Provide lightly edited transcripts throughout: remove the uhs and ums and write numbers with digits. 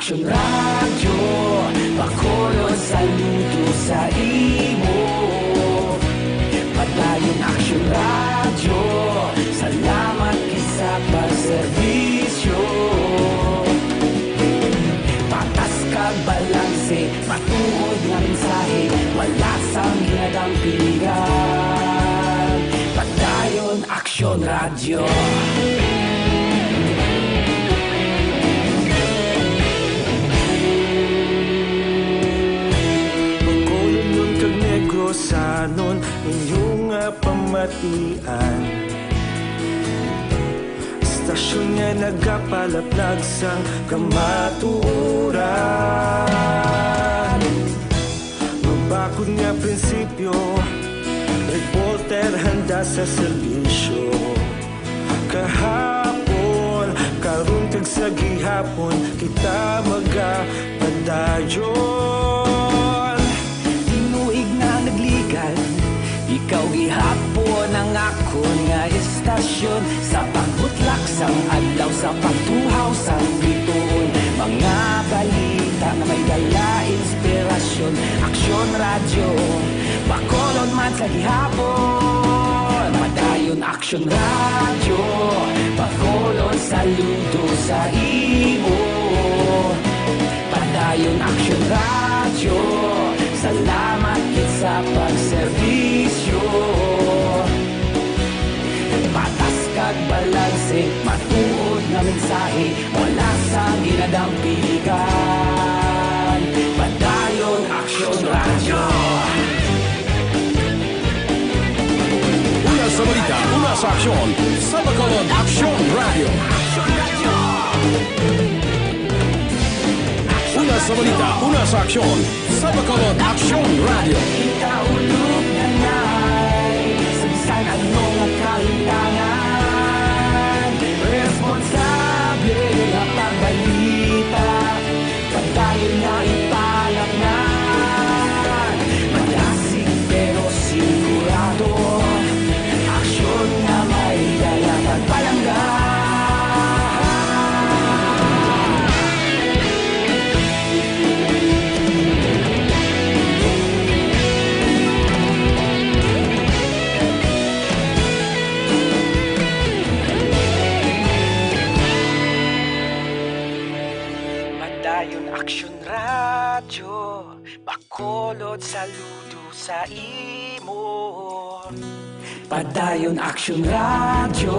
Aksyon Radio, bakolod saludo sa imo. Padayon Aksyon Radio, salamat kisa pagserbisyo. Patas kag balanse, matuod nga mensahe, wala sang ginadampigan. Padayon Aksyon Radio. Sanon inyong pamatian, stasyon nga nagapalaplag sang kamaturan. Mabakod nga prinsipyo, reporter handa sa serbisyo. Kahapon, karong tag sa gihapon, kita magapadayon. Ikaw gihapon ang akon nga istasyon, sa pagbutlak sang adlaw, sa pagtuhaw sang bituon. Mga balita na may dala inspirasyon. Aksyon Radio, bakolod man sa gihapon. Padayon Aksyon Radio, bakolod saludo sa imo. Padayon Aksyon Radio, salamat kit sa pagserbisyo. Patas kag balanse, matuod nga mensahe, wala sang ginadampigan. Padayon Aksyon Radio. Una sa balita, una sa aksyon, sa bakolod Aksyon Radio. Una sa balita, una sa aksyon, sa bakolod Aksyon Radio. Ikaulog na na'y sabisan anong nagkahintangan. Responsable na pagbalita, pagdayon na ipalaknan. Malasig pero sigurado, aksyon na may dalang pagpalanggan. Aksyon Radio, bakolod saludo sa imo. Padayon Aksyon Radio,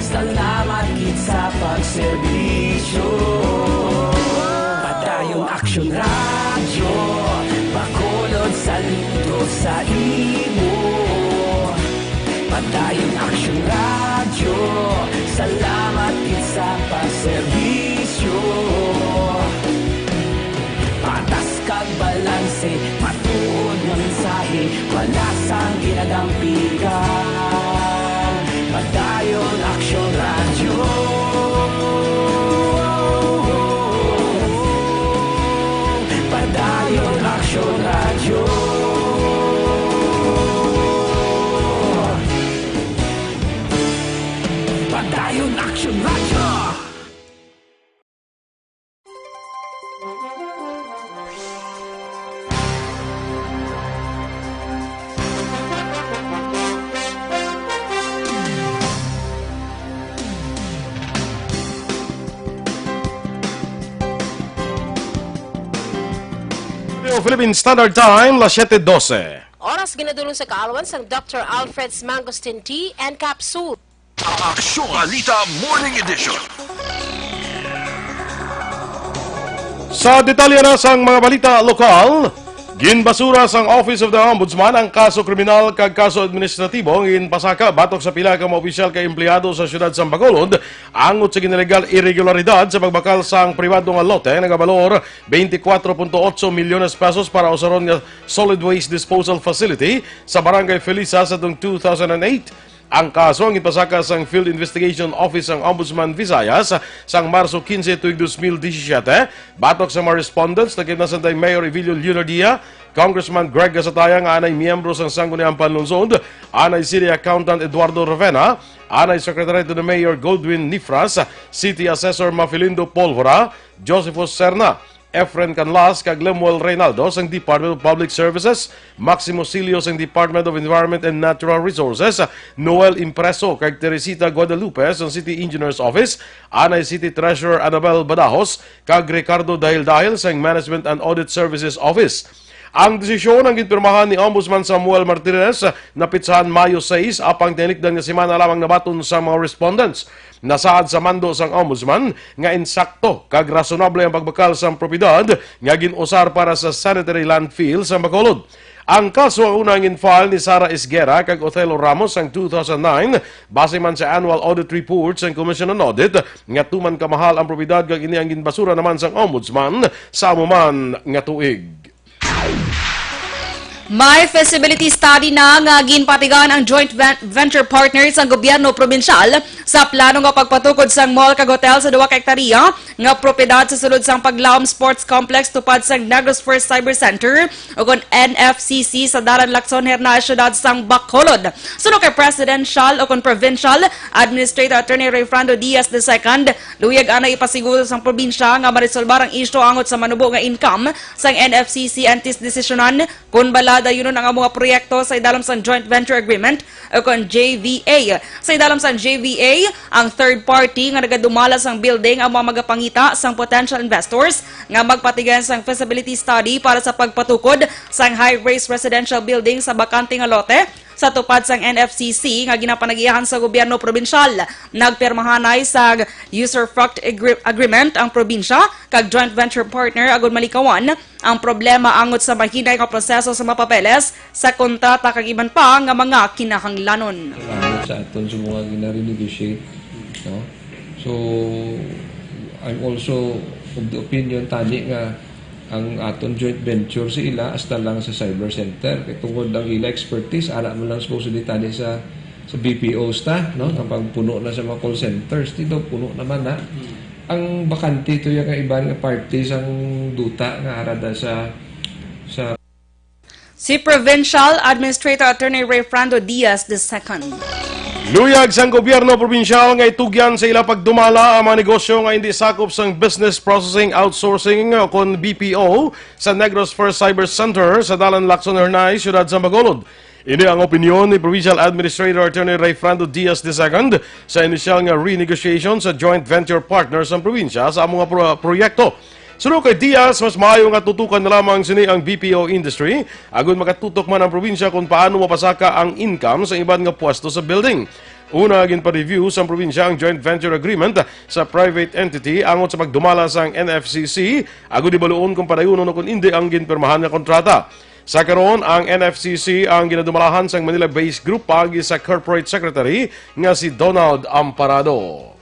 salamat kit sa pagserbisyo. Padayon Aksyon Radio, bakolod saludo sa imo. Padayon Aksyon Radio, salamat kit sa pagserbisyo. Patas kag balanse, matuod nga mensahe, wala sang ginadampigan. Padayon Aksyon Radio. Padayon Aksyon Radio. Padayon Aksyon Radio. Philippine Standard Time, las 7:12. Oras ginadulong sa kaalawan sang Dr. Alfred's Mangosteen Tea and Capsule. Aksyon Balita Morning Edition. Sa detalye na sang mga balita lokal, ginbasura sang Office of the Ombudsman ang kaso kriminal kag kaso administratibo ginpasaka batok sa pila ka mga opisyal ka empleyado sa siyudad sang Bacolod angot sa ginalegal irregularidad sa pagbakal sang pribado nga lote nga valor 24.8 milyones pesos para usaron nga solid waste disposal facility sa Barangay Felisa sa 2008. Ang kaso ang ipasaka sang Field Investigation Office ang Ombudsman Visayas sang Marso 15 tuig 2017. Batok sa mga respondents, nagkinasan tayo Mayor Evilio Leonardia, Congressman Greg Gasataya nga anay miyembro sang Sangguniang Panlungsod, anay City Accountant Eduardo Ravena, anay Secretary to the Mayor Goldwyn Nifras, City Assessor Mafilindo Polvora, Josephus Serna, Efren Canlas kag Lemuel Reynaldo sang Department of Public Services, Maximo Silio sang Department of Environment and Natural Resources, Noel Impreso kag Teresita Guadalupe sang City Engineers Office, anay City Treasurer Annabel Badajos kag Ricardo Dahil sang Management and Audit Services Office. Ang desisyon ang ginpirmahan ni Ombudsman Samuel Martinez na pitsahan Mayo 6 apang tinikdan nga semana lamang nabaton sa mga respondents. Nasaad sa mando sang Ombudsman nga insakto kag rasunable ang pagbakal sa propiedad nga ginusar para sa sanitary landfill sa Bacolod. Ang kaso ang unang in-file ni Sara Isguera kag Othello Ramos ang 2009 base man sa annual audit reports ng Commission on Audit nga tuman kamahal ang propiedad kag ini ang ginbasura naman sang Ombudsman sa amuman nga tuig. May feasibility study na nga ginpatigan ang joint venture partners ang gobyerno probinsyal sa plano nga pagpatukod sang mall kag hotel sa 2 ka hektarya nga propiedad sa sulod sang Paglaom Sports Complex tupad sang Negros First Cyber Center o kon NFCC sa Daran Lacson Herna syudad sang Bacolod. Suno kay Presidential o kon Provincial Administrator Attorney Rayfrando Diaz II, luyag anay ipasiguro sang probinsya nga marisolbar ang isyu angot sa manubo nga income sang NFCC antis desisyonan kun bala dayunon ang mga proyekto sa idalam sa Joint Venture Agreement o kon JVA. Sa idalam sa JVA, ang third party nga nagadumala sang building ang mga magapangita sang potential investors nga magpatigan sang feasibility study para sa pagpatukod sang high-rise residential building sa bakante nga lote sa tupad sang NFCC nga ginapanagihan sa gobyerno probinsyal. Nagpirmahanay sa user-fruct agreement ang probinsya kag joint venture partner agud malikawan ang problema angot sa mahinay nga proseso sa mapapeles sa kontrata kag iban pa nga mga kinahanglanon. Sa aton sa mga gina-renegotiate, no? So I'm also of the opinion tani nga ang aton joint venture sa ila hasta lang sa cyber center kay tungod ang ila expertise ara mo lang supposedly tani sa BPOs ta, no, kapag puno na sa mga call centers dito puno naman na ang bakante ito yung iban nga parties ang duta nga arada sa si Provincial Administrator Attorney Rayfrando Diaz II. Luyag sang gobyerno probinsyal nga itugyan sa ila pagdumala ang mga negosyo nga hindi sakop sang Business Processing Outsourcing o kon BPO sa Negros First Cyber Center sa Dalan Lacson Hernay, syudad sa Bacolod. Ini ang opinyon ni Provincial Administrator Attorney Rayfrando Diaz II sa inisyal nga renegotiation sa joint venture partners ng probinsya sa mga proyekto. Sunod kay Diaz, mas maayo nga tutukan na lamang sini ang BPO industry agon makatutok man ang probinsya kung paano mapasaka ang income sa iban nga pwesto sa building. Una ginpa-review sa probinsya ang joint venture agreement sa private entity angot sa pagdumala sang NFCC agon ibaluon kung padayunon o kung hindi ang ginpirmahan nga kontrata. Sa karon ang NFCC ang ginadumalahan sang Manila-based group pagi sa corporate secretary nga si Donald Amparado.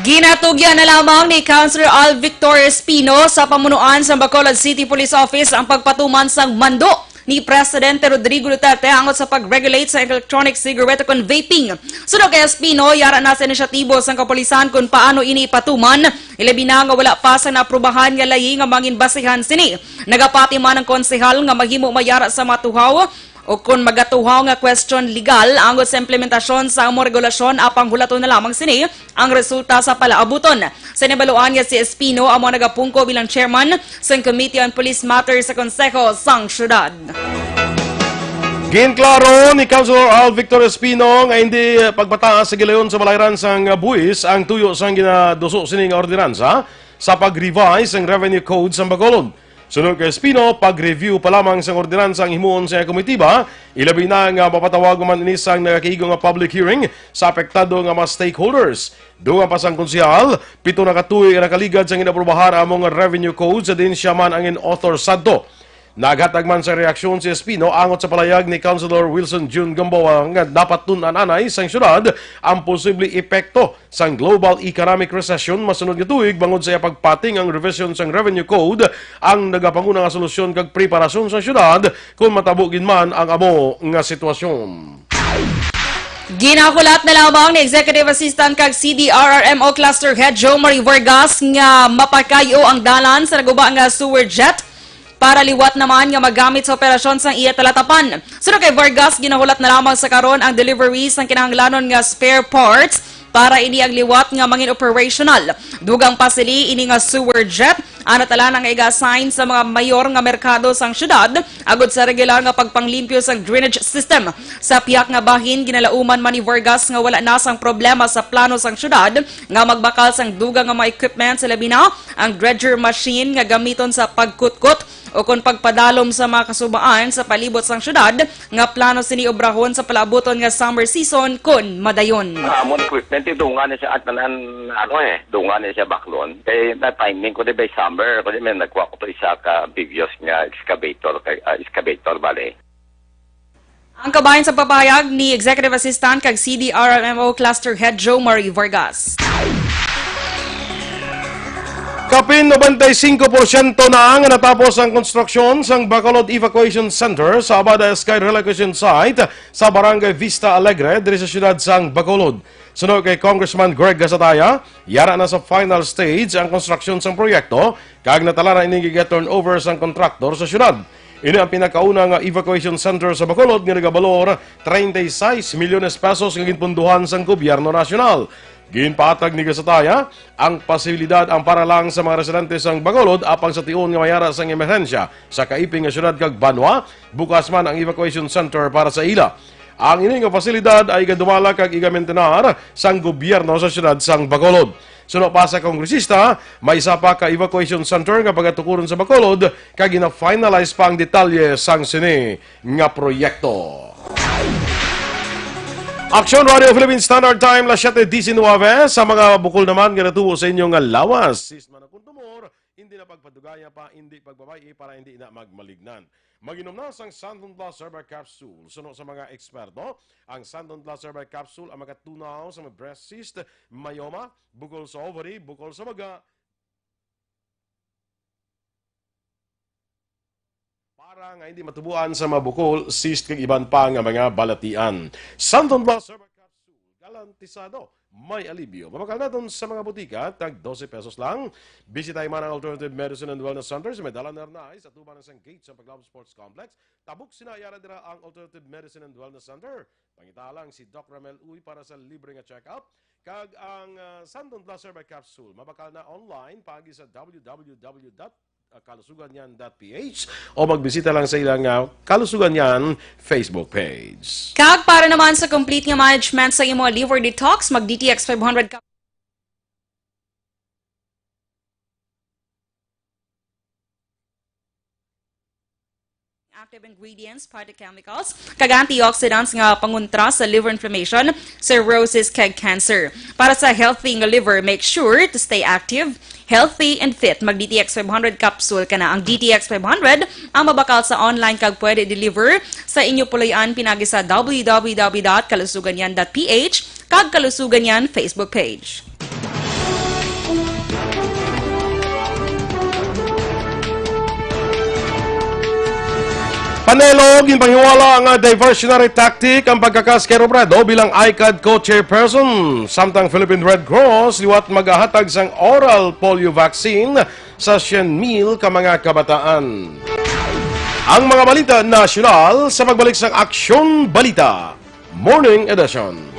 Ginatugyan na lamang ni Councilor Al Victor Espino sa pamunuan sa Bacolod City Police Office ang pagpatuman sang mando ni Presidente Rodrigo Duterte angot sa pag-regulate sa electronic cigarette kon vaping. Sunod kay Espino, yara na sa inisyatibo sang kapulisan kung paano ini ipatuman. Ilabi na nga wala pa sa naaprubahan nga layi nga mangin basihan sini. Nagapati man ang konsehal nga maghimo mayara sa matuhaw o kung magatuhaw nga question legal angot sa implementasyon sa among regulasyon apang hulaton na lamang sini ang resulta sa palaabuton. Sa nibaluan nga si Espino amo nagapungko bilang chairman sa Committee on Police Matters sa Konseho sang Syudad. Ginklaro ni Councilor Al Victor Espino nga hindi pagbataas sa gilayon sa balayran sang buwis ang tuyo sang ginaduso sini nga ordinansa sa pag-revise ang revenue code sa Bacolod. Sunod kay Espino, pag-review pa lamang sa ordinansa ang himuon sa komitiba, ilabi na nga mapatawag man inisang nakakihigo nga public hearing sa apektado nga mga stakeholders. Doon pa sang konsehal, 7 na katuig nakaligad sa inaprubahan among revenue code sa din siya man ang in-author sadto. Naghatag man sa reaksyon si Espino angot sa palayag ni Councilor Wilson June Gamboa nga dapat tunan-anay sang syudad ang posible epekto sang global economic recession masunod nga tuig bangod sa pagpating ang revision sang revenue code ang nagapanguna nga solusyon kag preparasyon sa syudad kung matabugin man ang amo nga sitwasyon. Ginakulat na lamang ni Executive Assistant kag CDRRMO Cluster Head Joe Marie Vargas nga mapakayo ang dalan sa naguba nga sewer jet para liwat naman nga magamit sa operasyon sang iya talatapan. Sunod kay Vargas, ginahulat na lamang sa karon ang deliveries ng kinahanglanon nga spare parts para ini ang liwat nga mangin operational. Dugang pasili ini nga sewer jet ana tala nga iga-assign sa mga mayor nga merkado sang syudad agud sa regular nga pagpanglimpyo sang drainage system. Sa piyak nga bahin ginalauman man ni Vargas nga wala na sang problema sa plano sang syudad nga magbakal sang dugang nga mga equipment sa labi na ang dredger machine nga gamiton sa pagkutkot o kung pagpadalom sa mga kasubaan sa palibot sang syudad nga plano sini obrahon sa palabuton nga summer season kun madayon. Amon equipment dungan niya siya at nanan dungan niya siya baklon. Kay na timing ko di by summer ko di may nagkuha ko to isa ka bigyos nga excavator bale. Ang kabayan sa papahayag ni Executive Assistant kag CDRMO Cluster Head Joe Marie Vargas. Kapin 95% na ang natapos ang konstruksyon sa Bacolod Evacuation Center sa Abada Sky Relocation Site sa Barangay Vista Alegre diri sa siyudad sang Bacolod. Sunod kay Congressman Greg Gasataya, yara na sa final stage ang konstruksyon sang proyekto kag natala na ining turnover sang kontraktor sa siyudad. Ini ang pinakauna nga evacuation center sa Bacolod nga nagabalor 36 milyones pesos nga ginpunduhan sang gobyerno nasyonal. Ginpatag ni Gasataya, ang posibilidad ang para lang sa mga residente sang Bacolod apang sa tiun nga mayara sang emerhensya sa kaiping nga syudad kag Banwa, bukas man ang evacuation center para sa ila. Ang ini nga pasilidad ay gadumala kag igamentenar sang gobyerno sa syudad sang Bacolod. Suno pa sa kongresista, may isa pa ka evacuation center nga pagatukuron sa Bacolod kag gina-finalize pa ang detalye sang sini nga proyekto. Aksyon Radio Philippine Standard Time, las 7:19 sa mga bukol naman nga natubo sa inyong lawas. Sisman na kuntumor, hindi na pagpadugaya pa, hindi pagbabayi para hindi na magmalignan. Maginom na sang Sandon Plus Herbal Capsule. Suno sa mga eksperto, ang Sandon Plus Herbal Capsule ang makatunaw sa mga breast cyst, myoma, bukol sa ovary, bukol sa maga, para nga hindi matubuan sa mabukol, cyst kag iban pa nga mga balatian. Sandon Plus Herbal Capsule, garantisado, may alibyo. Mabakal natin sa mga butika, tag 12 pesos lang. Bisitahin man ang Alternative Medicine and Wellness Center sa Medala Narnay sa tuban ng gate sa Paglab Sports Complex. Tabuk sinayara dira ang Alternative Medicine and Wellness Center. Pangitalang si Doc Ramel Uy para sa libre nga check-up. Kag ang Sandon Plus Herbal Capsule, mabakal na online pagi sa www.kalusuganyan.ph o magbisita lang sa ilang Kalusuganyan Facebook page. Kag para naman sa complete nga management sa imo liver detox, mag DTX 500 ka active ingredients, phytochemicals, kag antioxidants nga pangontra sa liver inflammation, cirrhosis kag cancer. Para sa healthy nga liver, make sure to stay active, healthy and fit. Mag DTX 500 capsule ka na. Ang DTX 500 ang mabakal sa online kag pwede deliver sa inyo puloy-an pinagi sa www.kalusuganyan.ph kag Kalusuganyan Facebook page. Panelo, ginpanghiwala ang diversionary tactic ang pagkakaskero Bredo bilang ICAD co-chairperson. Samtang Philippine Red Cross liwat maghahatag sang oral polio vaccine sa 100,000 ka mga kabataan. Ang mga balita nasyonal sa pagbalik sa Aksyon Balita Morning Edition.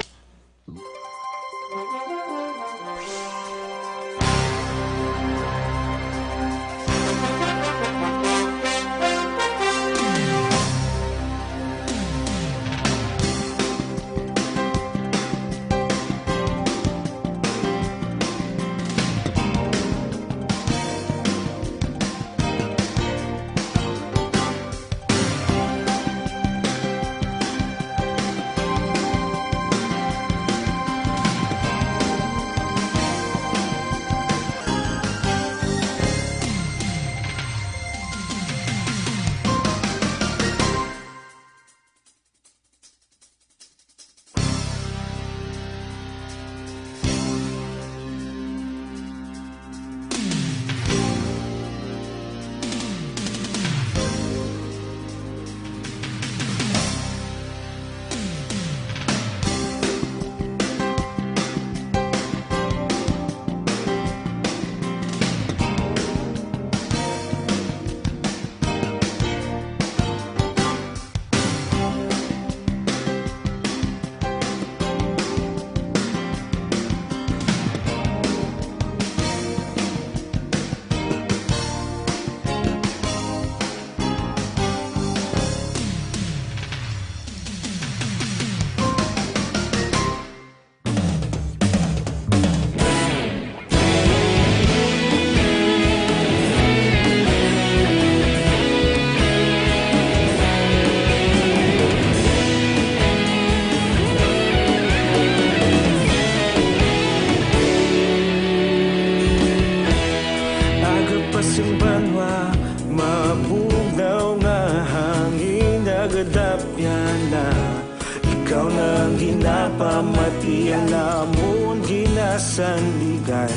namon ginasandigan.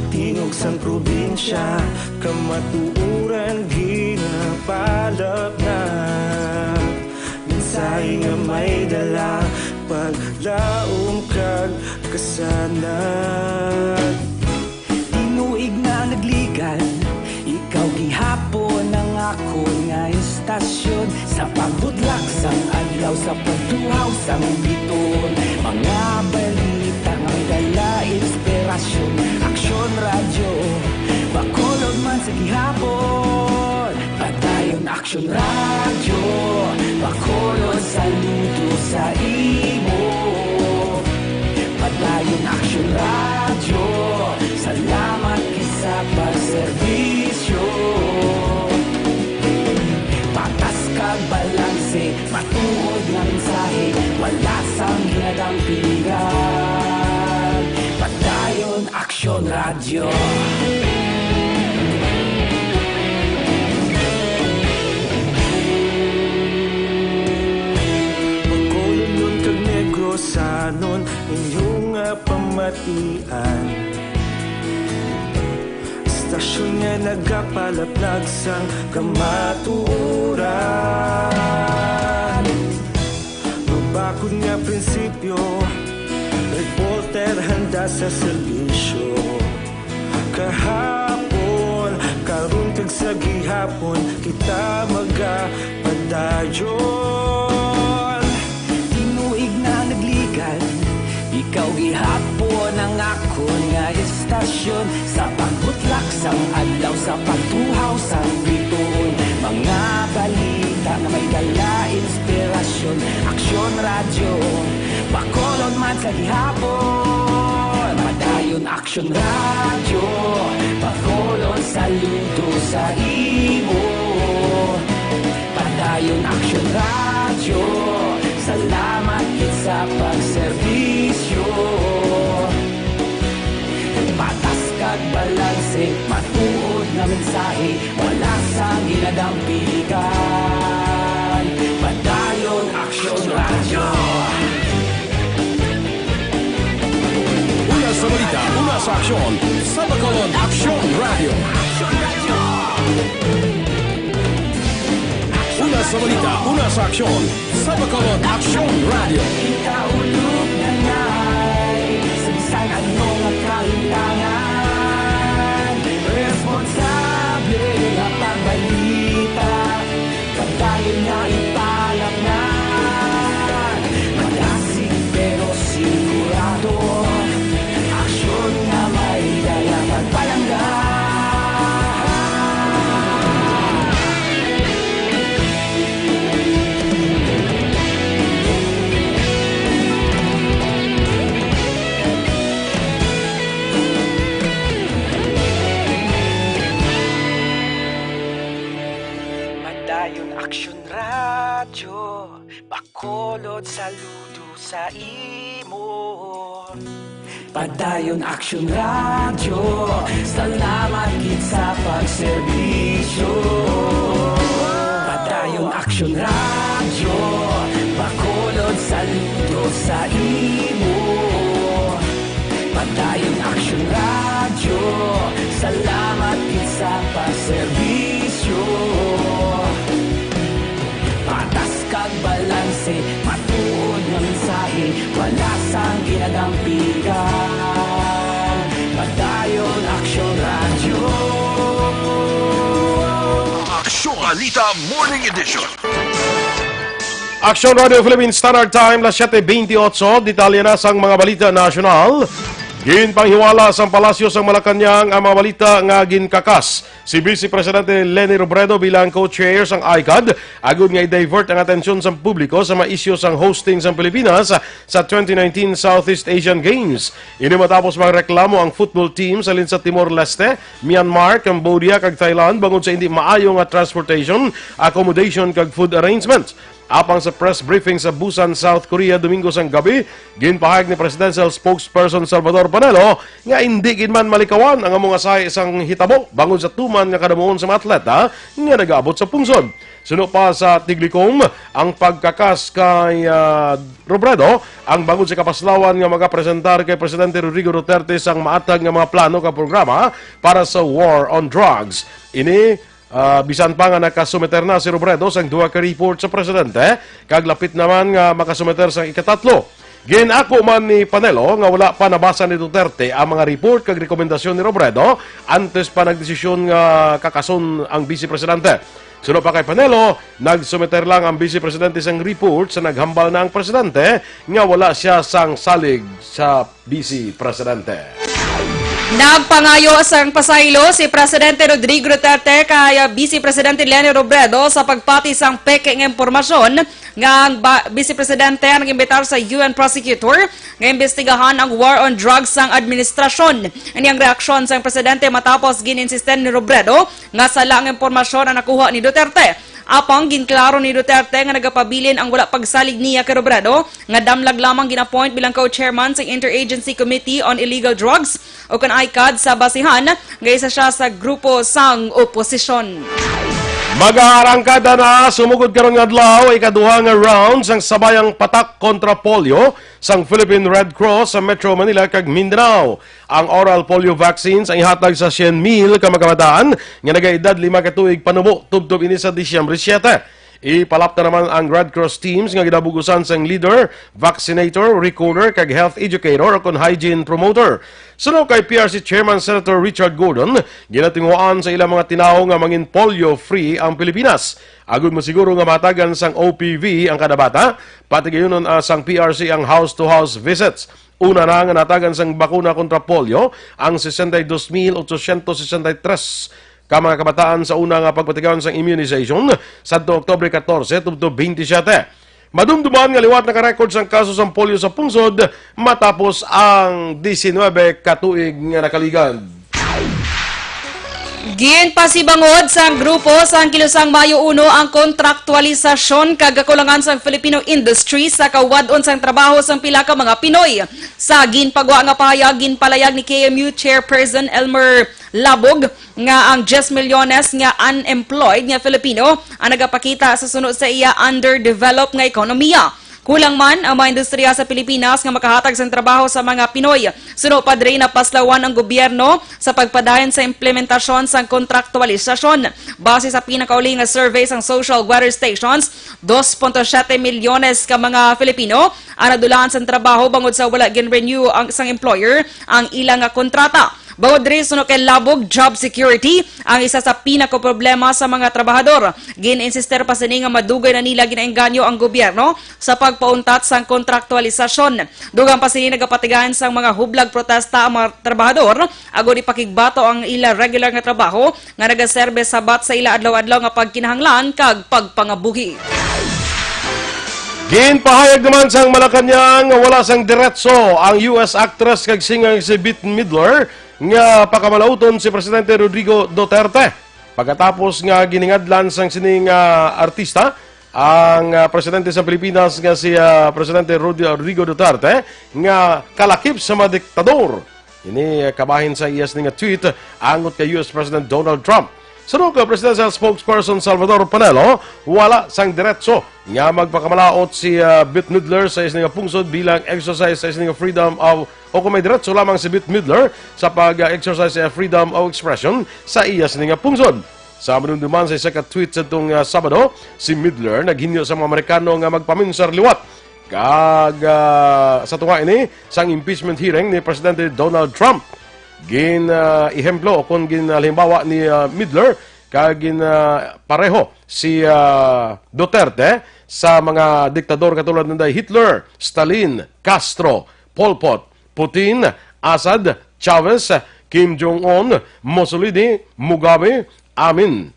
Tingog sang probinsya, kamatuuran ginapalap na. Minsay nga may dala, paglaom kag kasanad. Tinuig na nagligan, ikaw gihapon ang ako nga istasyon. Sa pagbutlak sang adlaw, sa pagtuhaw sang biton. Mga balita nga may dala inspirasyon. Aksyon radyo, bakulog man sa gihapon. Padayon aksyon radyo, bakulog saludo sa imo. Padayon aksyon radyo, salamat kisa pagserbisyo. Patas kag balanse, matuod nga mensahe, wala sang ginadang pilihan. Padayon aksyon radyo. Pagkulong kag negrosanon, inyong pamatian. Istasyon nga nagapalaplag sang kamatuuran. Mabakod nga prinsipyo, reporter handa sa serbisyo. Kahapon, karon kag sa gihapon, kita magapadayon. Tinuig na nagligan, ikaw gihapon ang ako nga istasyon. Sa pagbutlak sang adlaw, sa pagtuhaw sang biton. Mga balita nga may dala inspirasyon. Aksyon radyo, bakolon man sa gihapon. Padayon aksyon radyo, bakolon saludo sa imo. Padayon aksyon radyo, salamat kit sa pagserbisyo. Patas kag balanse, matuod na mensahe, wala sang ginadampigan. Padayon aksyon radyo. Una sa balita, una sa aksyon, sa Bacolod Aksyon Radio. Aksyon radyo. Una sa balita, una sa aksyon, sa Bacolod Aksyon Radio. Ikaulog na na'y sa bisan anong kaintangan. Responsable na pagbalita, pagdayon na ipalap na. Malasig pero sigurado, aksyon na may dalang pagpalanggan. Padayon aksyon radyo, bakolod saludo sa imo. Padayon aksyon radyo, salamat kit sa pagserbisyo. Padayon aksyon radyo, bakolod saludo sa imo. Padayon aksyon radyo, salamat kit sa pagserbisyo. Patas kag balanse, matuod nga mensahe, wala sang ginadampigan. Padayon aksyon radyo. Aksyon Balita Morning Edition. Aksyon Radio Philippine Standard Time, las 7:28, detalye na sang mga balita nasyonal. Ginpanghiwala sa palasyo sa Malacanang ang mga balita nga ginkakas. Si Vice Presidente Leni Robredo bilang co-chair sang ICAD, agud nga i-divert ang atensyon sa publiko sa mga isyu sang hosting sa Pilipinas sa 2019 Southeast Asian Games. Ini matapos magreklamo ang football team sa linsa Timor-Leste, Myanmar, Cambodia kag Thailand bangod sa hindi maayo nga transportation, accommodation kag food arrangement. Apang sa press briefing sa Busan, South Korea Domingo sang gabi, ginpahayag ni Presidential Spokesperson Salvador Panelo nga hindi gid man malikawan ang among asay isang hitabo bangod sa tuman nga kadamuon sa mga atleta nga nagaabot sa pungsod. Suno pa sa Tiglikom, ang pagkakas kay Robredo, ang bangod sa kapaslawan nga magapresentar kay Presidente Rodrigo Duterte sang maatag nga mga plano ka programa para sa war on drugs. Ini bisan pa nga nakasumeter na si Robredo sang duha ka report sa presidente, kaglapit naman nga makasumeter sang ikatatlo. Ginako man ni Panelo nga wala pa nabasa ni Duterte ang mga report kag rekomendasyon ni Robredo antes pa nagdesisyon nga kakason ang Vice Presidente. Suno pa kay Panelo, nagsumeter lang ang Vice Presidente sang report sa naghambal na ang Presidente nga wala siya sang salig sa Vice Presidente. Nagpangayo sang pasaylo si Presidente Rodrigo Duterte kay Vice Presidente Leni Robredo sa pagpati sang peke ng impormasyon nga ang Vice Presidente ang nag-imbitar sa UN prosecutor nga imbestigahan ang war on drugs sang administrasyon. Ini ang reaksyon sang Presidente matapos gininsisten ni Robredo nga sala ang impormasyon ang nakuha ni Duterte. Apang ginklaro ni Duterte nga nagapabilin ang wala pagsalig niya kay Robredo nga damlag lamang ginapoint bilang co-chairman sa Interagency Committee on Illegal Drugs o kan ICAD sa basihan nga isa siya sa grupo sang oposisyon. Mag-aarangkada na sumugod karon nga adlaw ikaduha nga round sang sabayang patak kontra polio sang Philippine Red Cross sa Metro Manila kag Mindanao. Ang oral polio vaccines ang ihatag sa 100,000 ka mga kabataan nga nagaedad 5 ka tuig panubo tubtob ini sa Disyembre 7. Ipalapta naman ang Red Cross teams nga ginabugusan sang leader, vaccinator, recorder, kag health educator o kon hygiene promoter. Sunod kay PRC Chairman Senator Richard Gordon, ginatinguan sa ilang mga tinaw nga mangin polio-free ang Pilipinas. Agud mo siguro nga matagan sang OPV ang kada bata, pati gayunon sang PRC ang house-to-house visits. Una na nga natagan sang bakuna kontra polio ang 62,863 ka mga kabataan sa una nga pagpatigawan sa immunization sa Oktubre 14 tubto 27. Madumduman nga liwat na ka-record sang kaso sang polio sa pungsod matapos ang 19 katuig nga nakaligad. Ginpasibangod sang grupo sang Kilusang Mayo 1 ang kontraktualisasyon kag kakulangan sang Filipino industry sa kawadon sang trabaho sang pila ka mga Pinoy. Sa ginpagwa nga pahayag ginpalayag ni KMU Chairperson Elmer Labog nga ang 10 milyones nga unemployed nga Filipino ang nagapakita sa sunod sa iya underdeveloped nga ekonomiya. Kulang man ang mga industriya sa Pilipinas nga makahatag sa trabaho sa mga Pinoy. Suno pa dre na paslawan ang gobyerno sa pagpadayon sa implementasyon sa kontraktualisasyon. Base sa pinakauli nga survey sang social weather stations, 2.7 milyones ka mga Filipino ang nadulaan sa trabaho bangod sa wala gin-renew ang isang employer ang ilang nga kontrata. Bawod rin suno kay Labog, job security ang isa sa pinaka-problema sa mga trabahador. Gin-insister pa sini nga madugay na nila ginaengganyo ang gobyerno sa pagpauntat sang kontraktualisasyon. Dugang pa sini nagapatigahan sang mga hublag protesta ang mga trabahador agod ipakigbato ang ila regular nga trabaho nga nagaserbe sabat sa ila adlaw-adlaw nga pagkinahanglan kag pagpangabuhi. Ginpahayag naman sang Malacanang nga wala sang diretso ang US actress kag singer si Bette Midler nga pakamalauton si Presidente Rodrigo Duterte. Pagkatapos nga giningadlan sang sining artista, ang Presidente sa Pilipinas nga si Presidente Rodrigo Duterte nga kalakip sa mga diktador. Ini kabahin sa iyas nga tweet angot kay US President Donald Trump. Sunod ka Presidential Spokesperson Salvador Panelo, wala sang diretso nga magpakamalaot si Bette Midler sa isang pungsod bilang exercise sa isang freedom of o kung may diretso lamang si Bette Midler sa pag-exercise sa freedom of expression sa iyas nga pungsod. Sa manunduman sa isa ka tweet sa itong Sabado, si Midler naghinyo sa mga Amerikano nga magpaminsar liwat kag sa tunga ini sang impeachment hearing ni Presidente Donald Trump. Ihemplo o kung ginhalimbawa ni Midler kag pareho si Duterte sa mga diktador katulad ng Hitler, Stalin, Castro, Pol Pot, Putin, Assad, Chavez, Kim Jong-un, Mussolini, Mugabe, Amin.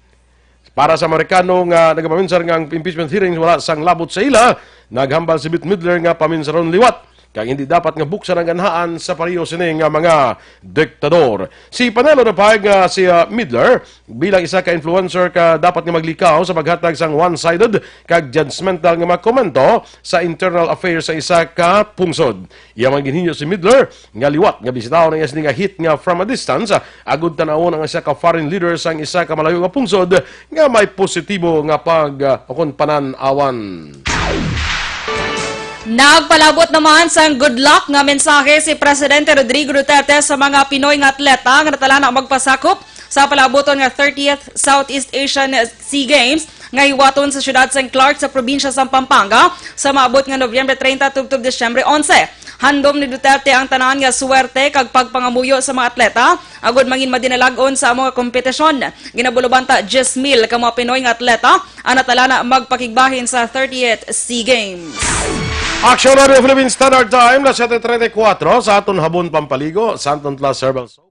Para sa Amerikano nga nagapaminsar nga impeachment hearings wala sang labot sa ila, naghambal si Bette Midler nga paminsaron liwat. kag hindi dapat nga buksan ang ganhaan sa pareho sining nga mga diktador. Si panelo na pahig nga si Midler bilang isa ka influencer ka dapat nga maglikaw sa paghatag sang one-sided kag judgmental nga mga komento sa internal affairs sa isa ka pungsod. Iya man ginhinyo si Midler nga liwat nga bisitaw ng nga hit nga from a distance agud tanawon ang isa ka foreign leader sang isa ka malayo nga pungsod nga may positibo nga pag panan-awan. Nagpalabot naman sang good luck nga mensahe si Presidente Rodrigo Duterte sa mga Pinoy nga atleta nga natala na magpasakop sa palaboton nga 30th Southeast Asian SEA Games nga hiwaton sa syudad St. Clark sa probinsya sa Pampanga sa maabot nga Nobyembre 30 tubtob Disyembre 11. Handom ni Duterte ang tanan nga suwerte kag pagpangamuyo sa mga atleta agud mangin madinalagon sa mga kompetisyon. Ginabulubanta 10,000 ka mga Pinoy nga atleta ang natala na magpakigbahin sa 30th SEA Games. Aksyon Radio Philippine Standard Time na 7:34 sa aton habon pampaligo sa aton Plus Herbal Soap.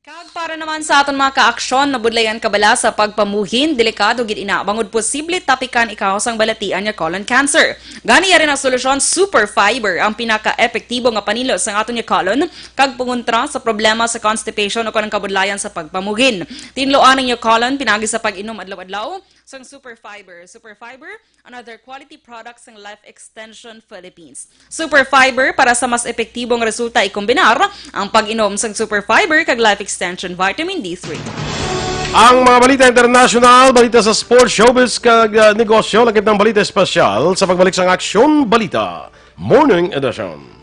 Kag para naman sa aton mga kaaksyon, nabudlayan kabala sa pagpamuhin, delikado gid ina bangod posible tapikan ikaw sang balatian nga colon cancer. Gani rin ang solusyon super fiber ang pinaka-epektibo nga panilo sang aton nga colon kag pangontra sa problema sa constipation o kanang kabudlayan sa pagpamuhin. Tinloan ang colon pinagi sa pag-inom adlaw-adlaw sang super fiber. Super fiber, another quality product sang Life Extension Philippines. Super fiber para sa mas epektibong resulta ikombinar ang pag-inom sang super fiber kag Life Extension Vitamin D3. Ang mga balita international, balita sa sports, showbiz kag negosyo, lagit ng balita espesyal sa pagbalik sang Aksyon Balita Morning Edition.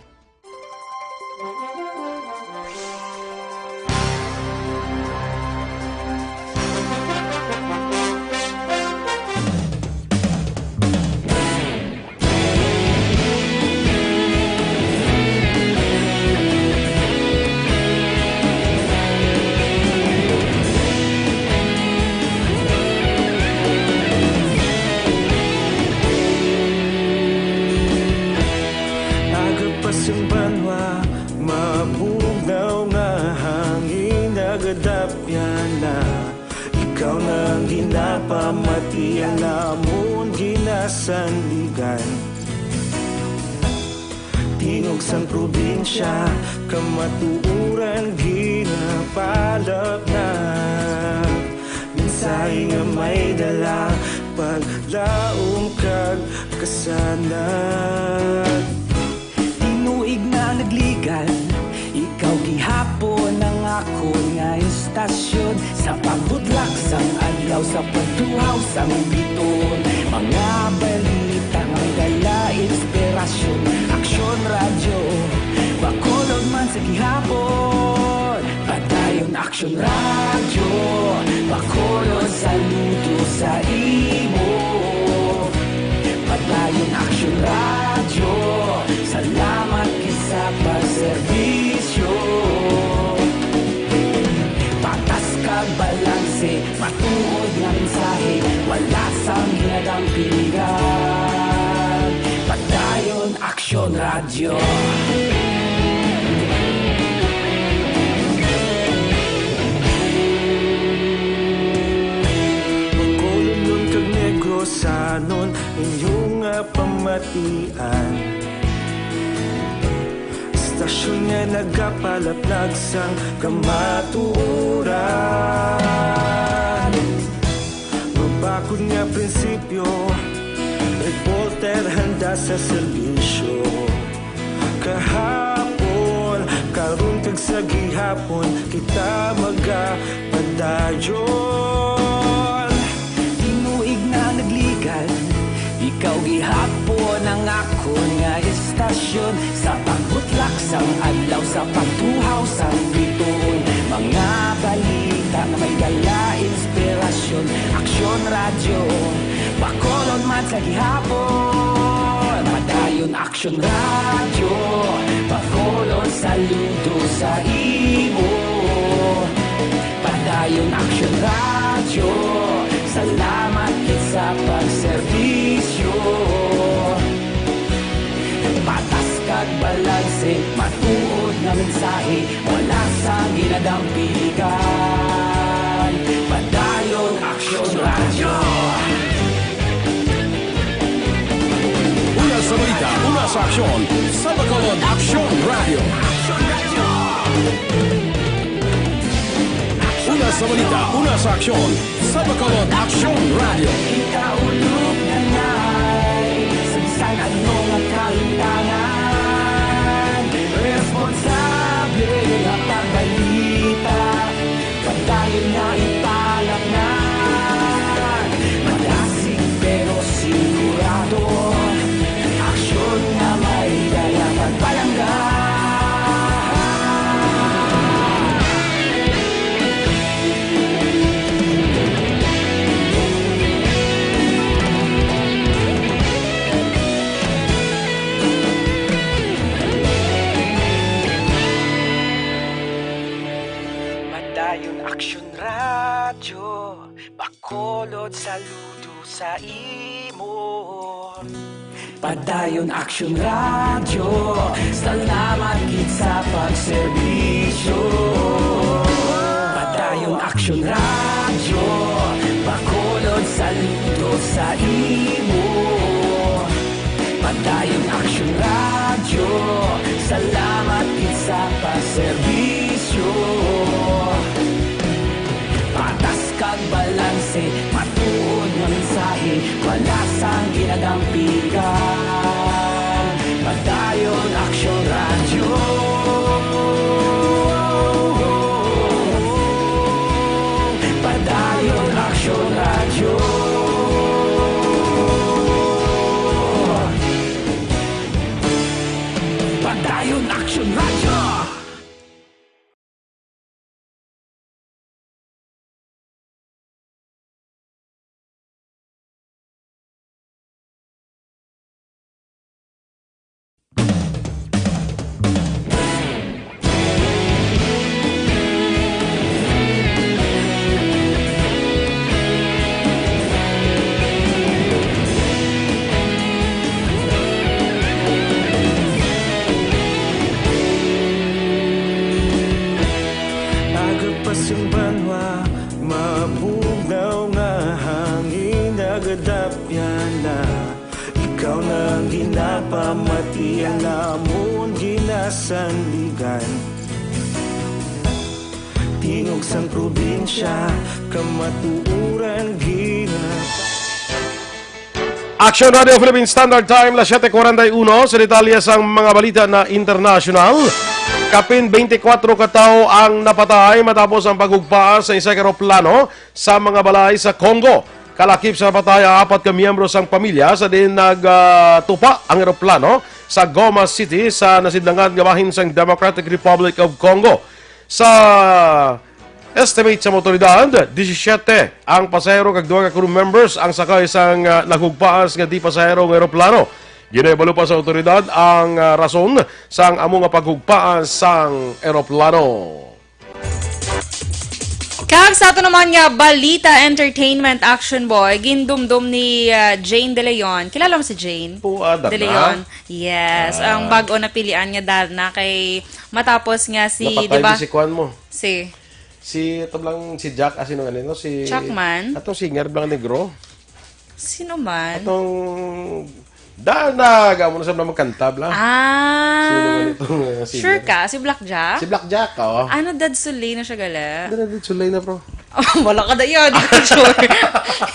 Ikaw nang ginapamati ang namon ginasandigan. Tingog sang probinsya, kamatuuran ginapalap na. Mensahe nga may dala, paglaom kag kasanad. Tinuig na nagligan, ikaw gihapon ang ako nga istasyon. Sa pagbutlak sang adlaw, sa pagtuhaw sang biton. Mga balita nga dala inspirasyon. Aksyon radyo, bakulog man sa gihapon. Padayon Aksyon radyo, bakulog saludo sa imo. Padayon Aksyon radyo, salamat kisa pagserbisyo. Patas kag balanse, matuod nga mensahe, wala sang hinadang pilihan. Padayon Aksyon radyo. Magkulunod kag negrosanon, inyong pamatian. Istasyon nga nagapalaplag sang kamatuuran. Mabakod nga prinsipyo, reporter handa sa serbisyo. Kahapon, karon kag sa gihapon, kita magapadayon. Tinuig na nagligan, ikaw gihapon ang ako nga istasyon. Sa pagbutlak sang adlaw, sa pagtuhaw sang biton. Mga balita na may dala inspirasyon. Aksyon radyo, bakolon man sa gihapon. Padayon Aksyon radyo, bakolon sa saludo sa imo. Padayon Aksyon Radyo, salamat kit sa pagserbisyo. Patas kag balanse, matuod na mensahe, wala sa ginadampigan. Padayon Aksyon Radyo. Una sa balita, una sa aksyon. Sa Bacolod, Aksyon Radio. Una sa balita, una sa aksyon. Sa Bacolod, Aksyon Radio. Ikaulog na na'y Sabisan ano nga kaintangan. Responsable na pagbalita, pagdayon na ipalak na. Malasig pero sigurado, aksyon na may dala pagpalanggan. Padayon Aksyon Radyo, Bacolod saludo sa imo. Padayon Aksyon Radyo, salamat gid sa pagserbisyo. Padayon Aksyon Radyo, Bacolod saludo sa imo. Padayon Aksyon Radyo, salamat gid sa pagserbisyo. Patas kag balanse, matuod nga mensahe, wala sang ginadampigan. Padayon Aksyon Radyo. Padayon Aksyon Radyo. Padayon Aksyon Radyo. Agapasang banwa, mabugaw nga hangin agadapyan na. Ikaw na ang ginapamatian namon ginasanligan. Tingog sang probinsya, kamatuuran ginap. Aksyon Radio Philippine Standard Time, las 7:41 sa detalye sang mga balita na international. Kapin 24 katao ang napatay matapos ang paghugpaan sa isang eroplano sa mga balay sa Congo. Kalakip sa patay ang 4 ka miyembro sang pamilya sa din nagtupa ang eroplano sa Goma City sa nasidlangan gabahin sang Democratic Republic of Congo. Sa estimate sa motoridad, 17 ang pasahero kag 2 ka crew members ang sakay sang naghugpaan nga di pasahero ng eroplano. Ginahibalo pa sa otoridad ang rason sang amo nga paghugpaan sang eroplano. Kag sa ato naman nga Balita Entertainment Action Boy, gindumdum ni Jane De Leon. Kilala mo si Jane? Darna. De Leon. Yes, ang bago na pilian niya Darna kay matapos nga si, napatay diba? si Kwan mo. Si ito lang si Jack, sino ganito? Si Jackman? Atong singer bang negro? Sino man? Atong Dana, gamo na sa magkanta bla. Sino ganitong singer? Sure ka? Si Blackjack? Si Blackjack, oh. Ano, Dad Sulay na siya gala? Dana Sulay na, bro. Oh, wala ka dayo, hindi ko sure.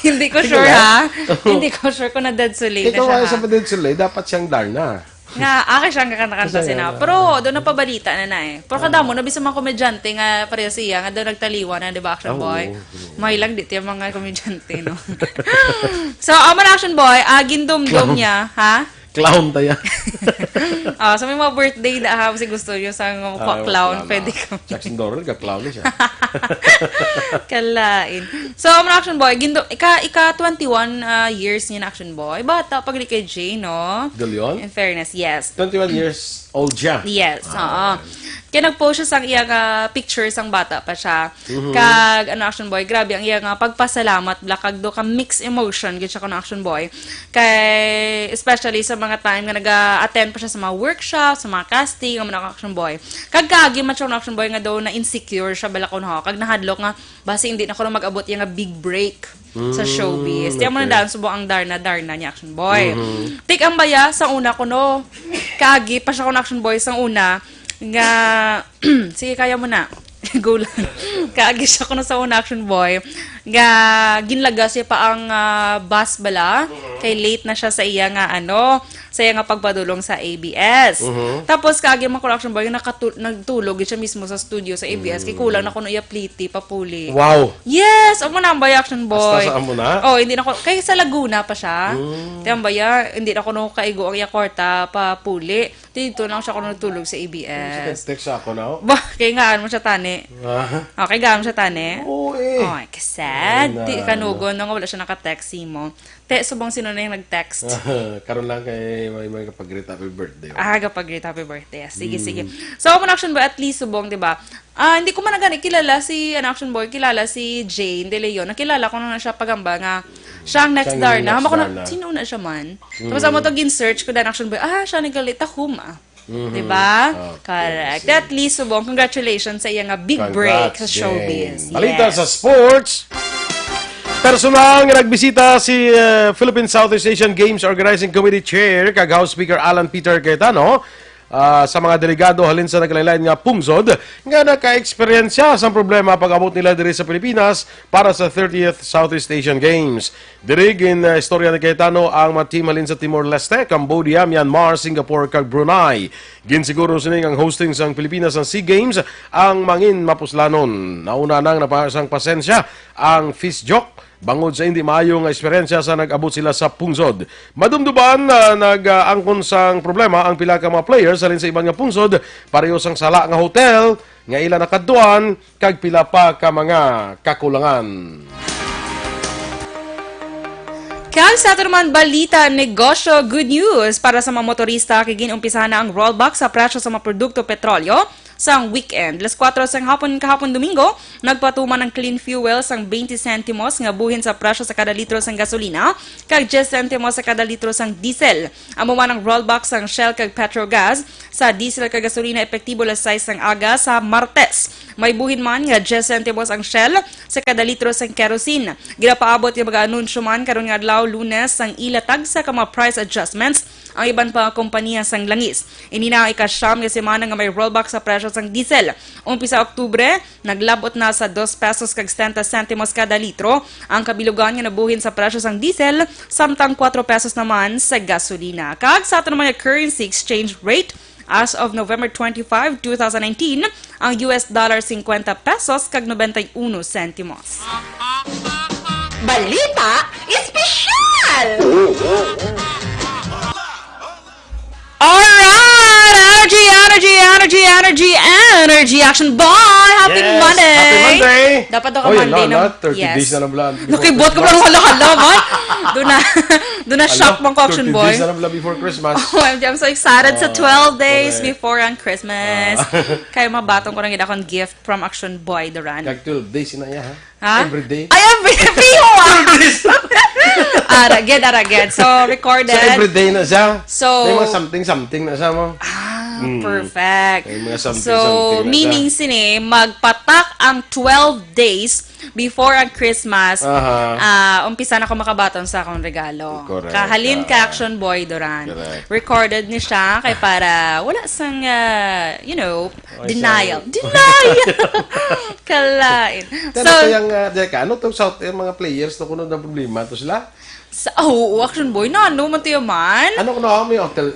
Hindi ko sure, ha? Hindi ko sure kung na Dad Sulay na Ikaw siya, ay ha? sa Dad Sulay, dapat siyang Darna. Nga, aki siyang kakanta-kanta sina. Pero, doon na pabalita na na eh. Pero kadamo, nabisa mga komedyante nga pareho siya, nga doon nagtaliwan na, di ba, Action Boy? Mahilang dito yung mga komedyante, no? So, Action Boy, gindumdum niya, ha? Clown tayo. So may mga birthday na si gusto nyo sa clown, pwede ko. Jackson Dorel, ka-clown siya. Kalain. So, mga Action Boy, ika 21 years niya na Action Boy. Bata, pag kay Jay, no? Dilion? In fairness, yes. 21 years old siya. Yes, oo. Kaya nag-post siya sang iyang pictures ang bata pa siya. Kag, Action Boy, grabe ang iyang pagpasalamat, kag do ka mixed emotion, gid siya ko Action Boy. Kay, especially sa mga time nga nag-attend pa siya sa mga workshop, sa mga casting, ang mga Action Boy. Kag kagi man siya Action Boy nga daw na insecure siya balakon ho. Kag nahadlok nga, basi hindi na ko na mag-abot yung big break sa showbiz. Tiyan mo na daan, subo ang Darna niya Action Boy. Tik ang baya, sa una ko no, kagi pa siya ko Action Boy, sa una, nga, sige, kaya mo na. Go lang. Kaagi siya ko na sa una Action Boy. Nga, ginlaga siya pa ang bus bala. Kay late na siya sa iya nga, sa iya nga pagpadulong sa ABS. Tapos, kaagi man ko Action Boy, nagtulog siya mismo sa studio sa ABS. Kay kulang na ko iya pliti, papuli. Wow! Yes! Ang manambay Action Boy. Hasta saan mo na? Oh, hindi na ko, kay sa Laguna pa siya. Tambaya, hindi na ko no kaigo ang iya kwarta, papuli. Dito lang siya ko nagtulog sa ABS. Text ako na. Bah, kaya nga mo siya tani. Okay, gaan mo siya tani. Oo eh. Oh, kasad. Di kanugon nung wala siya naka-text mo. Te, subong sino na yung nag-text? Karon lang kay may kapag-greet happy birthday. Kapag-greet happy birthday. Sige, sige. So, ang Action Boy, at least subong, di ba? Hindi ko man na kilala si Action Boy, kilala si Jane De Leon. Nakilala ko na siya pagamba nga siya ang next Darna. Hama ko na, sino na siya man? Tapos ako to gin-search ko na Action Boy, siya nagalita huma. Diba? Correct. At least, subong, congratulations sa iyang big break sa showbiz. Balita sa sports. Personal nga nagbisita si Philippine Southeast Asian Games Organizing Committee Chair kag House Speaker Alan Peter Cayetano sa mga delegado halin sa naglain nga pungsod nga naka-eksperyensya sa problema pag-abot nila diri sa Pilipinas para sa 30th Southeast Asian Games. Diri gin istorya ni Cayetano ang mga team halin sa Timor-Leste, Cambodia, Myanmar, Singapore kag Brunei. Ginsiguro sining ang hosting sang Pilipinas sa SEA Games ang mangin mapuslanon. Nauna nang napasang pasensya ang Fisjok bangod sa hindi maayo nga eksperyensya sa nag-abot sila sa pungsod. Madumduban na nag-angkon sang problema ang pila ka mga players halin sa ibang nga pungsod, pareho sang sala nga hotel nga ila nakadtuan kag pila pa ka mga kakulangan. Kag sa ato naman balita, negosyo, good news para sa mga motorista kay ginumpisahan na ang rollback sa presyo sa mga produkto petrolyo sang weekend. Alas 4 sang kahapon Domingo, nagpatuman ng clean fuel sang 20 centimos nga buhin sa presyo sa kada litro sang gasolina, kag 10 centimos sa kada litro sang diesel. Amo man ang rollback sang Shell kag Petrogas sa diesel kag gasolina epektibo alas 6 sang aga sa Martes. May buhin man nga 10 centimos ang Shell sa kada litro sang kerosene. Ginapaabot yung mga anunsyo man karon nga adlaw Lunes sang ilatag sa mga price adjustments ang iban pa kompanya sang langis. Inina ang ika-siyam nga semana nga may rollback sa presyo sang diesel. Umpisa Oktubre, naglabot na sa 2 pesos kag 70 centimos kada litro ang kabilugan nga nabuhin sa presyo sang diesel, samtang 4 pesos naman sa gasolina. Kag sa ato naman currency exchange rate, as of November 25, 2019, ang US dollar 50 pesos kag 91 centimos. Balita espesyal! Alright! Energy Action Boy! Happy Monday! Happy Monday! Dapat daw ka Monday na. 30 yes. days na lang lang. Nakibot ko pa ng hala-hala, man. Doon na shock mong Action 30 Boy. days na lang before Christmas. I'm so excited sa 12 days before ang Christmas. Kaya mabatong ko nang akong gift from Action Boy, Duran. Kag 12 days na iya, ha? Ha? Every day. Ay, every day! Araged. So, recorded. So, every day na siya. So, may mga something na siya mo. Perfect. May mga something So, na meaning siya. sini, magpatak ang 12 days before ang Christmas, umpisa na ako makabaton sa akong regalo. Correct. Kahalin ka Action Boy, Duran. Correct. Recorded ni siya kay para wala sang, denial. Sorry. Denial! Kalain. So, ano to sa mga players to kuno ng problema to sila? Action Boy, na ano man tayo man? Ano kuno may hotel?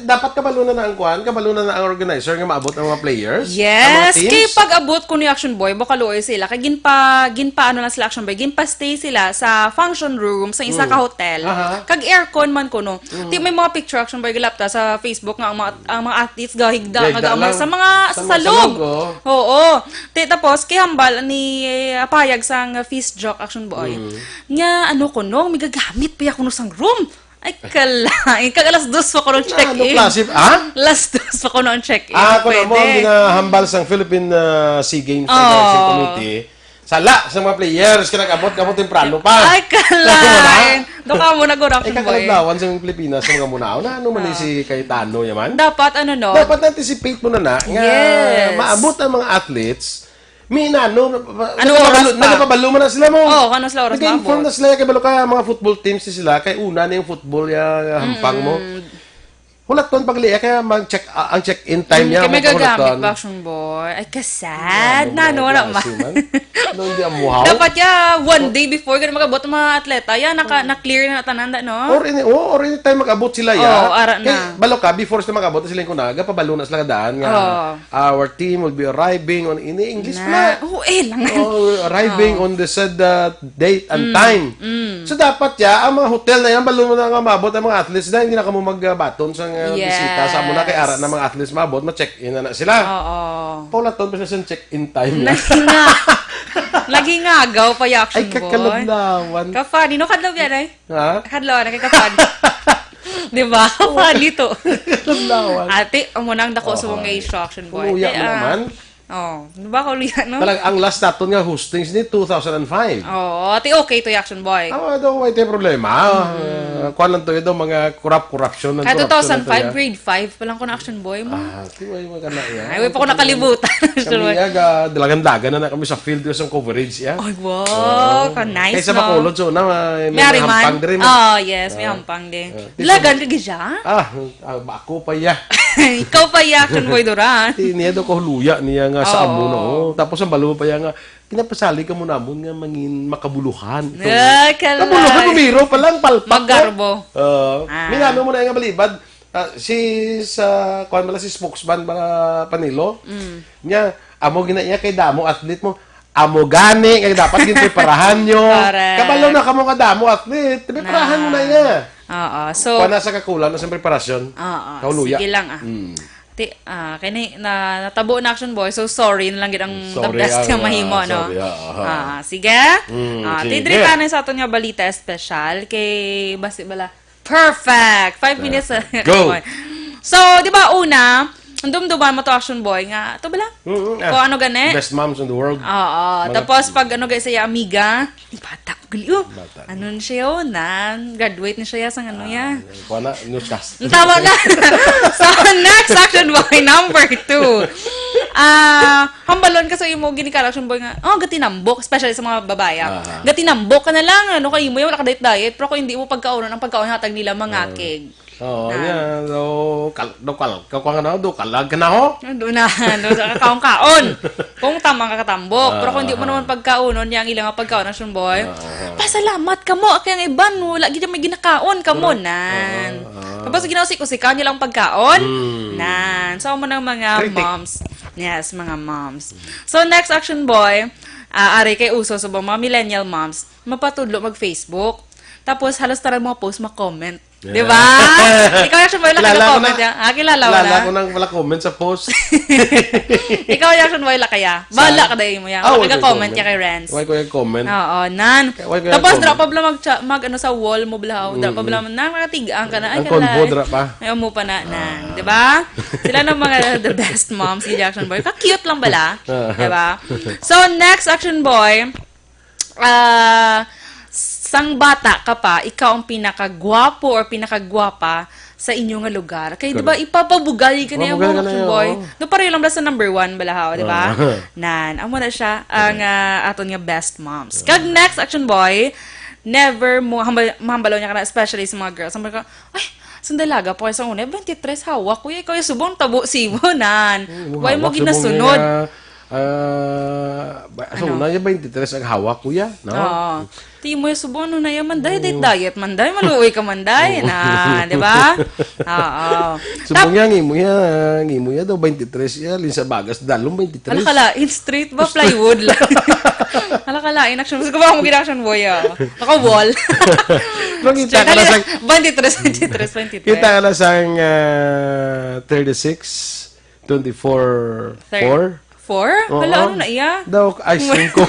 dapat kabalo na ang kuan, kabalo na ang organizer nga maabot ang mga players. Yes, ang mga kay teams. pag-abot ko ni Action Boy, bakaluoy sila. Kay ginpa ano lang sila Action Boy, ginpa stay sila sa function room sa isa ka hotel. Kag aircon man kuno. Ti may mga picture Action Boy gilapta sa Facebook nga ang mga athletes gahigda nga sa mga salog. Oo. Ti tapos kay hambal ni payag sang feast joke Action Boy. Nga ano kuno, may gagamit pa kuno sang room. Ay, kalain. Kag alas 2 pa ko nung check-in. Alas 2 pa ko nung check-in. Kung mo ang ginahambal sang Philippine SEA Games Organizing Committee, sala sa mga players, kinag-abot ka mo temprano pa. Ay, kalain. Doon ka muna go, Action Boy. Kakalaglawan sa mga Pilipinas, sa mga munao. Ano man si Cayetano yaman? Dapat, ano no? Dapat anticipate mo na nga maabot ang mga athletes. Nagpabalo mo na sila mo. Ano sila oras nag-inform na sila, kaya balo ka mga football teams sila, kaya una na yung football hampang mo. Hulat ton pagliya, kaya ang check-in time niya. Kaya may gagamit ba, Action Boy? Ay, kasad. Nano naman. Dapat one day before, ganun magabot ang mga atleta, na-clear na natananda, no? Or anytime mag-abot sila, ara na. Kaya balo ka, before sila mag-abot, sila yung kunaga, pabalo na sila kadaan nga. Our team will be arriving on, in English pala. Lang. Arriving on the said date and time. So dapat ang mga hotel na yan, balo mo na nga mabot ang mga athletes na hindi na kamo magbaton sa bisita. Sa muna kay ara na mga athletes mabot, ma-check-in na sila. Paulaton pa siya sa check-in time na. Lagi nga agaw pa yung Action Boy. Ay, kakalablawan. Kafani. No, kadlaw yan ay? Ha? Kadlaw na kay Kafani. Diba? Kafani to. Kakalablawan. Ate, munang dako sa mga Action Boy. Puluya mo naman. Diba kuliya, no? Ang last naton nga hostings ni 2005. Ate, okay to yung Action Boy. Daw may problema. Kuan lang to ito, mga corruption. Kaya 2005, grade 5 pa lang ko na Action Boy mo. Tiway mo ka na yan. Ay, may pa ko nakalimutan. Kami dalagan-dagan na kami sa field yung coverage. Ay, wow, nice, no? Kaysa Bacolod, so may hampang din. Yes, may hampang din. Dalagan ka gisa? Ako pa ya. Ikaw pa ya, Action Boy Duran. Niya daw ko huluya niya nga sa amo no. Tapos ang balo pa ya nga, pinapasali ka mo namon nga mangin makabuluhan. Ay, kalay. Kabuluhan, bumiro pa lang, palpak. Maggarbo. Minano mo na nga balibad. Si spokesman para Panilo, niya, amo ginaiya kay damo athlete mo, amo gani, kaya dapat ginpreparahan nyo. Kabalo na kamo kadamo athlete, preparahan mo na niya. So, kung nasa kakulang na sa preparasyon, kauluya. Sige lang kaya natabo na Action Boy, so sorry na lang gid ang the best nga mahimo, no? Sige. Tidri pa na sa aton nga balita special kay basi bala. Perfect! 5 minutes. Go! So, di ba una, dumduman mo to Action Boy nga, ito bala? Kung ano gani? Best moms in the world. Tapos pag ano guys siya amiga, bata gliyo. Ano na siya graduate na siya sa ano ya. Kuha na, newscast. Tama na. So, next Action Boy, number 2. Hambalon ka sa imo ginikal Action Boy nga, gatinambok, especially sa mga babae. Gatinambok ka na lang, kay imo wala ka diet, pero kung hindi mo pagkaunon, ang pagkaon hatag nila mga keg. Yan. Kalag ka na ho? Doon sa kakaon-kaon. Kung tamang kakatambok. Pero kung hindi mo naman pagkaunon, yung ilang pagkaon Action Boy, pasalamat ka mo. Kaya ang iban mo, lagi may ginakaon ka mo. Tapos ginausik-usikan nilang pagkaon. So, mo ng mga moms. Yes, mga moms. So, next Action Boy, ari kay uso sa mga millennial moms, mapatudlo mag-Facebook. Tapos, halos tarang mga post, comment. Diba? Ikaw Action Boy, comment yan. Kilala mo na. Kilala ko nang wala comment sa post. Ikaw Action Boy, kaya. Bahala ka dahil mo yan. Comment niya kay Renz. Why ko yung comment? Tapos, drop pa bala mag sa wall mo bala. Drop pa bala, nakatigaan ka na. Ang convo, drop pa. May umu pa na. Diba? Sila ng mga the best moms, si Action Boy. Ka-cute lang bala. Diba? So, next Action Boy, sang bata ka pa, ikaw ang pinakagwapo or pinakagwapa sa inyong lugar. Kaya, di ba, ipapabugali ka na yung mga Action Boy. No, pareho lang ba sa number 1 balahaw, di ba? Amo na siya ang aton nga best moms. Kag next Action Boy, never mo, mahambalaw niya ka na, especially sa mga girls. Sabi ka, ay, sandalaga po sa una, 23 hawak, kuya, ikaw yung subong tabo, sibo, Why mo ginasunod? So, una niya 23 ang hawak, kuya. No? Oo. Di mo yung subo, ano na yung manday, diet manday, maluoy ka manday, na, di ba? Oo. Subong niya, ngimo ya daw 23 ya, linsa bagas, dalong 23. Alakalain, straight ba, plywood lang? Alakalain, action, gusto ko ba akong action boy, naka-wall. Kita ka na sa... 23. Kita ka na sa 36, 24, 4. 4? Hala, ano na iya? Daw, ice cream ko.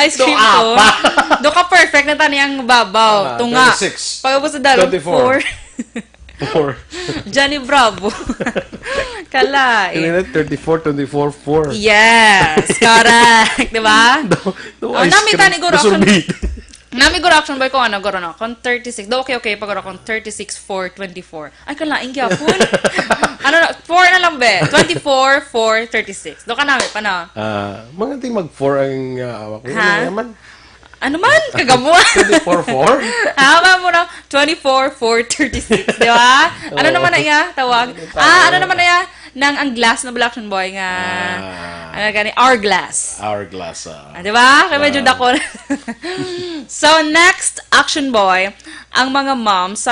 Ice cream ko. Do ka perfect na taniyang babaw. Tunga. 36. Pagkapos sa dalong 24. 4. Johnny Bravo. Kalain. 34, 24, 4. Yes, correct. Diba? Daw, ice Nami cream. tani guro ako. Basumbi. Nami guro action boy ko ano guro no. Kon 36. Do okay pag guro kon 36 4 24. Ay kalain gyapon. Ano na 4 na lang be. 24 4 36. Do ka nami pa na. Mga ting mag-4 ang awak ko. Ha? Ano naman? Ano man? Kagamuan. 24, 4? Hama mo na 24 4 36. Di ba? Ano naman na iya? Tawag. Ano naman na iya? Nang ang glass na action boy nga. Ano gani? Hourglass. Hourglass. Di ba? Kaya medyo dako. So, next, action boy, ang mga moms,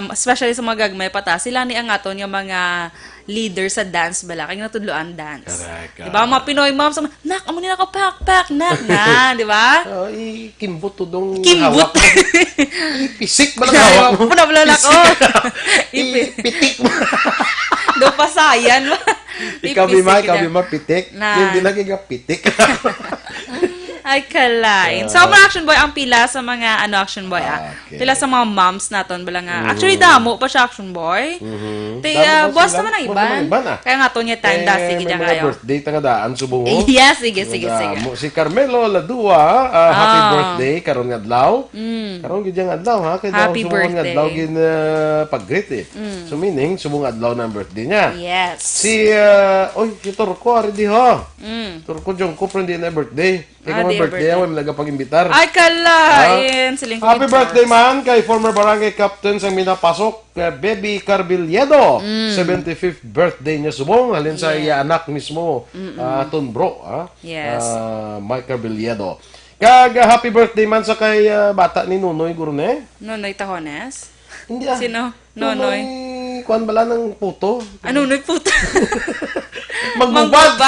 especially sa mga gagmay pata, sila ni ang aton yung mga leader sa dance bala, kaya natudloan dance. Correct. Di ba? Mga Pinoy moms, nak, amo nila ka pak, nak, na, di ba? Kimbot to dong Kimbot. hawak mo. Ipisik ba lang hawak mo? Punablan ako. Pitik mo. Do pasayan. Ikaw bima, pitik. Hindi lagi ka pitik. Ay, kalain. So, mga action boy, ang pila sa mga, action boy, Okay. pila sa mga moms naton, bala nga. Actually, damo pa siya, action boy. Boss naman ang iban. Kaya nga to niya time, sige dyan May kayo. mga birthday tanga daan, subong mo. Yes, sige. Si Carmelo Ladua, happy birthday, karon nga adlaw. Karon gid yang adlaw, ha? Kaya Happy subong nga birthday. adlaw gin pag-greet eh. So, meaning, subong adlaw ng birthday niya. Yes. Si Turko, ready ho. Turko Jongko, hindi na birthday. Ikaw Di birthday, ako may nagapag-imbitar. Ay, kalain. Siling Happy birthday man kay former barangay captain sang minapasok, Baby Carbiliedo. 75th birthday niya subong. Halin sa iya anak mismo, aton bro. Yes. Mike Carbiliedo. Kag happy birthday man sa kay bata ni Nunoy Gurne. Nonoy Tahones? Hindi Sino? Nonoy? Kuan bala ng puto. Nonoy puto. Manggubat.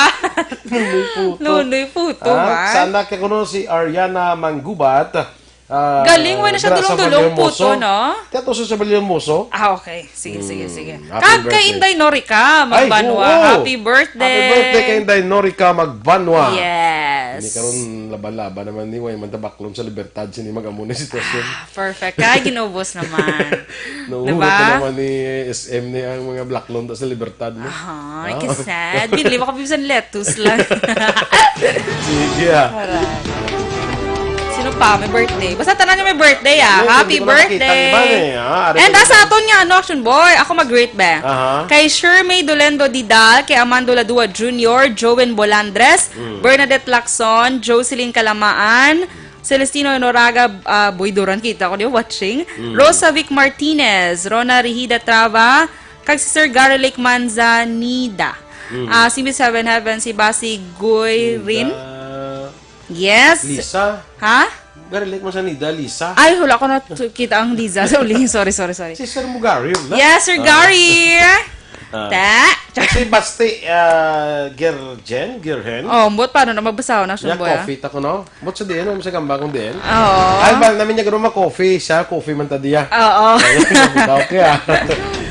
Nonoy puto ba? Sa anak ko no si Ariana Manggubat. Galing, wala na siya dulong-dulong puto, no? Kato sa Balita Moso. Okay. Sige. Happy birthday. Kay Inday Norika, magbanwa. Happy birthday. Happy birthday kay Inday Norika magbanwa. Yes. Hindi karon laban-laban naman ni way man tabaklon sa Libertad sini mag-amo na sitwasyon. Perfect. Kaya ginubos naman. Nauurot na naman ni SM ni ang mga blaklon sa Libertad mo. Ay, kasad. Binili mo kapibisan lettuce lang. Sige Sino pa? May birthday. Basta tanan niya may birthday, Happy Hindi ko nakakita birthday. ni Ivan, And asa aton niya, action boy. Ako mag-great ba? Kay Shermay Dolendo Didal, kay Amando Ladua Jr., Joven Bolandres, Bernadette Lacson, Jocelyn Calamaan, Celestino Honoraga, Boy Duran, kita ko niyo watching. Rosa Vic Martinez, Rona Rihida Trava, kag si Sir Gary Lake Manzanida. Si Miss Heaven Heaven, si Basi Goy Rin. Yes. Lisa. Ha? Garilik mo sa Nida, Lisa. Ay, hula ko na kita ang Liza. Sorry. Si Sir Mugario. Yes, Sir Gary. Si Basti Girhen. Oh, mbot paano na magbasa na Ya siya boy. coffee ta ko no. Bot sa diyan mo sa gamba kong diyan. Oo. Ay bal namin niya garo coffee, siya coffee man ta diya. Oo. Okay.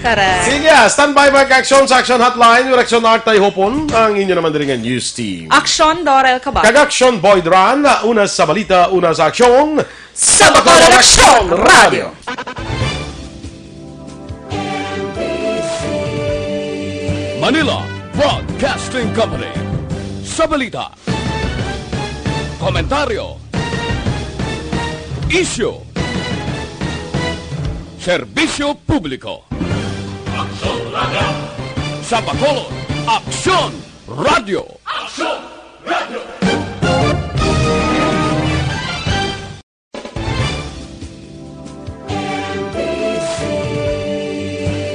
Correct. Sige, standby by Aksyon sa Aksyon Hotline, Direksyon Artay Hopon, ang inyo naman din ang news team. Aksyon Dorel Cabatu. Kag-Aksyon Boy Duran, una sa balita, una sa aksyon, Sa Bacolod Aksyon Radio. Manila Broadcasting Company. Sa balita, komentaryo, isyu, serbisyo publiko. Sa Bacolod, Aksyon Radio.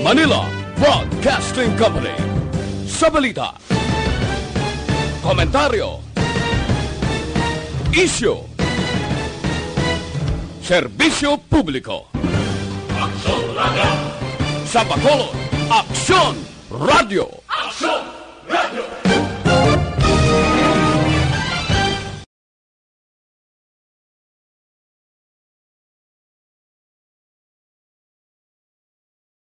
Manila Broadcasting Company. Sa balita, komentaryo, Isyo. Serbisyo publiko. Sa Bacolod, Aksyon Radio.